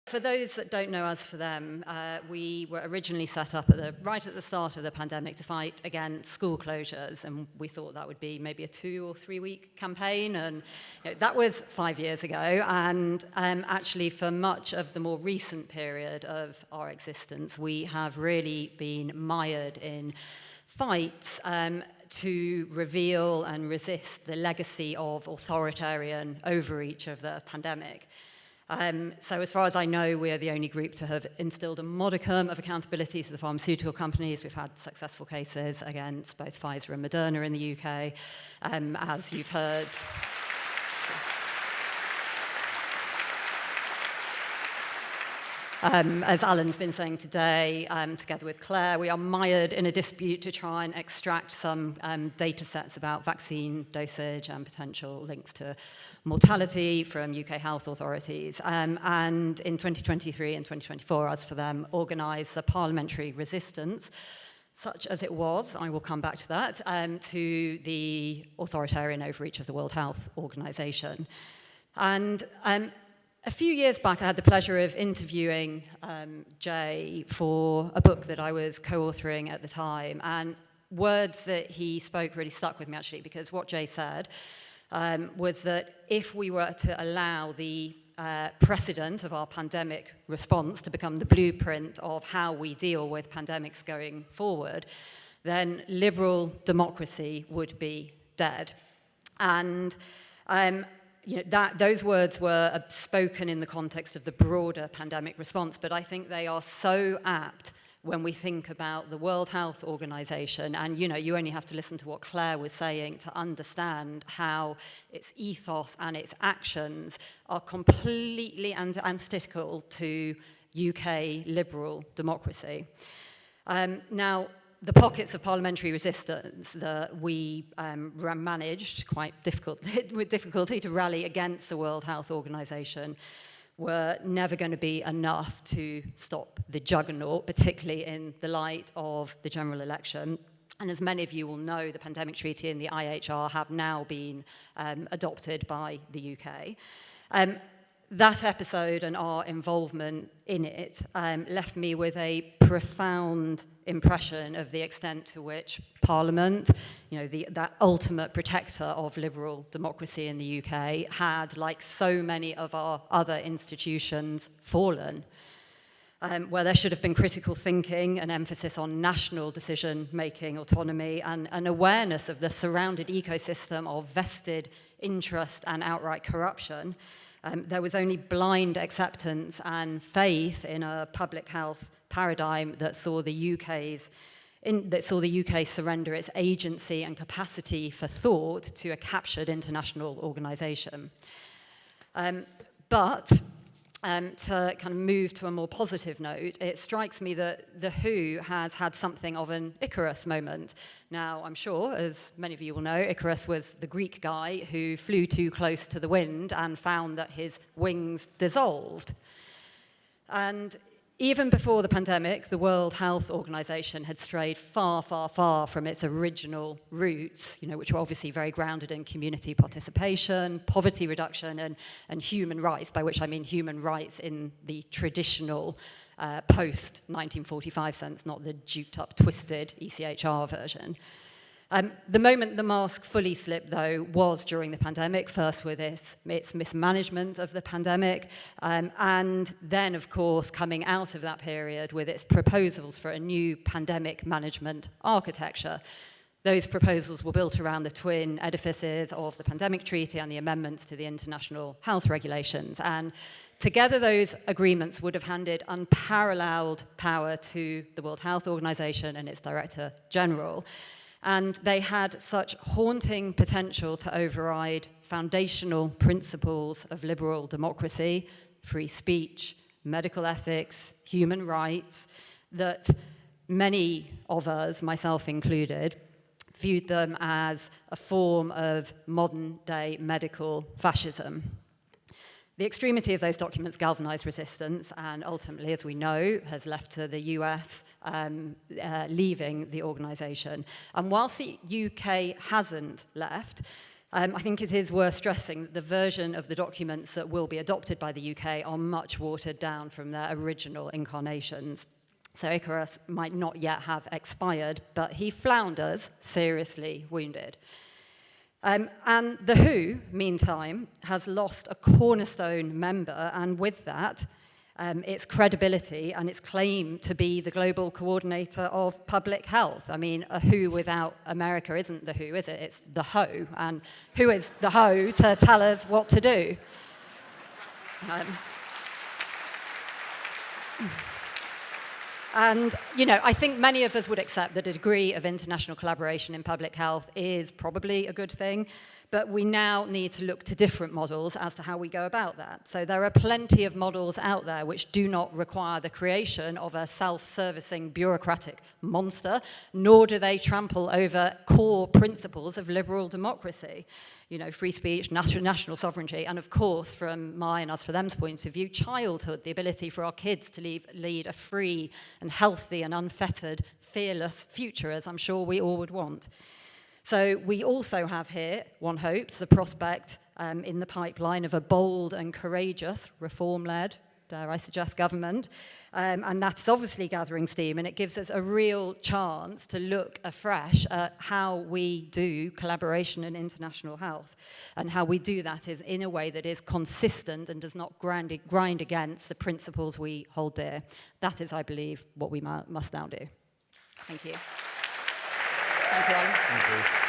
For those that don't know us for them, we were originally set up right at the start of the pandemic to fight against school closures, and we thought that would be maybe a 2 or 3 week campaign, and that was 5 years ago. And actually, for much of the more recent period of our existence, we have really been mired in fights to reveal and resist the legacy of authoritarian overreach of the pandemic. So as far as I know, we're the only group to have instilled a modicum of accountability to the pharmaceutical companies. We've had successful cases against both Pfizer and Moderna in the UK, as you've heard. As Alan's been saying today, together with Claire, we are mired in a dispute to try and extract some data sets about vaccine dosage and potential links to mortality from UK health authorities. And in 2023 and 2024, as for them, organised a parliamentary resistance, such as it was, I will come back to that, to the authoritarian overreach of the World Health Organization. And a few years back, I had the pleasure of interviewing Jay for a book that I was co-authoring at the time, and words that he spoke really stuck with me, actually, because what Jay said was that if we were to allow the precedent of our pandemic response to become the blueprint of how we deal with pandemics going forward, then liberal democracy would be dead. And those words were spoken in the context of the broader pandemic response, but I think they are so apt when we think about the World Health Organization. And, you only have to listen to what Claire was saying to understand how its ethos and its actions are completely antithetical to UK liberal democracy. Now, the pockets of parliamentary resistance that we managed with difficulty to rally against the World Health Organization were never going to be enough to stop the juggernaut, particularly in the light of the general election. And as many of you will know, the pandemic treaty and the IHR have now been adopted by the UK. That episode and our involvement in it left me with a profound impression of the extent to which Parliament, that ultimate protector of liberal democracy in the UK, had, like so many of our other institutions, fallen. Where there should have been critical thinking, an emphasis on national decision-making autonomy, and an awareness of the surrounded ecosystem of vested interest and outright corruption, there was only blind acceptance and faith in a public health paradigm that saw the UK surrender its agency and capacity for thought to a captured international organisation. But to kind of move to a more positive note, it strikes me that the WHO has had something of an Icarus moment. Now, I'm sure, as many of you will know, Icarus was the Greek guy who flew too close to the wind and found that his wings dissolved. And even before the pandemic, the World Health Organization had strayed far, far, far from its original roots, which were obviously very grounded in community participation, poverty reduction, and human rights, by which I mean human rights in the traditional post-1945 sense, not the duped-up, twisted ECHR version. The moment the mask fully slipped, though, was during the pandemic, first with its mismanagement of the pandemic, and then, of course, coming out of that period with its proposals for a new pandemic management architecture. Those proposals were built around the twin edifices of the pandemic treaty and the amendments to the international health regulations. And together, those agreements would have handed unparalleled power to the World Health Organization and its Director General. And they had such haunting potential to override foundational principles of liberal democracy, free speech, medical ethics, human rights, that many of us, myself included, viewed them as a form of modern-day medical fascism. The extremity of those documents galvanized resistance and ultimately, as we know, has left to the US leaving the organization. And whilst the UK hasn't left, I think it is worth stressing that the version of the documents that will be adopted by the UK are much watered down from their original incarnations. So Icarus might not yet have expired, but he flounders, seriously wounded. And the WHO, meantime, has lost a cornerstone member, and with that, its credibility and its claim to be the global coordinator of public health. I mean, a WHO without America isn't the WHO, is it? It's the HO. And who is the HO to tell us what to do? And, you know, I think many of us would accept that a degree of international collaboration in public health is probably a good thing, but we now need to look to different models as to how we go about that. So there are plenty of models out there which do not require the creation of a self-servicing bureaucratic monster, nor do they trample over core principles of liberal democracy. You know, free speech, national sovereignty, and of course, from my and us for them's points of view, childhood, the ability for our kids to lead a free and healthy and unfettered, fearless future, as I'm sure we all would want. So we also have here, one hopes, the prospect in the pipeline of a bold and courageous, reform-led, dare I suggest, government, and that's obviously gathering steam, and it gives us a real chance to look afresh at how we do collaboration in international health, and how we do that is in a way that is consistent and does not grind against the principles we hold dear. That is, I believe, what we must now do. Thank you. Thank you, Alan. Thank you.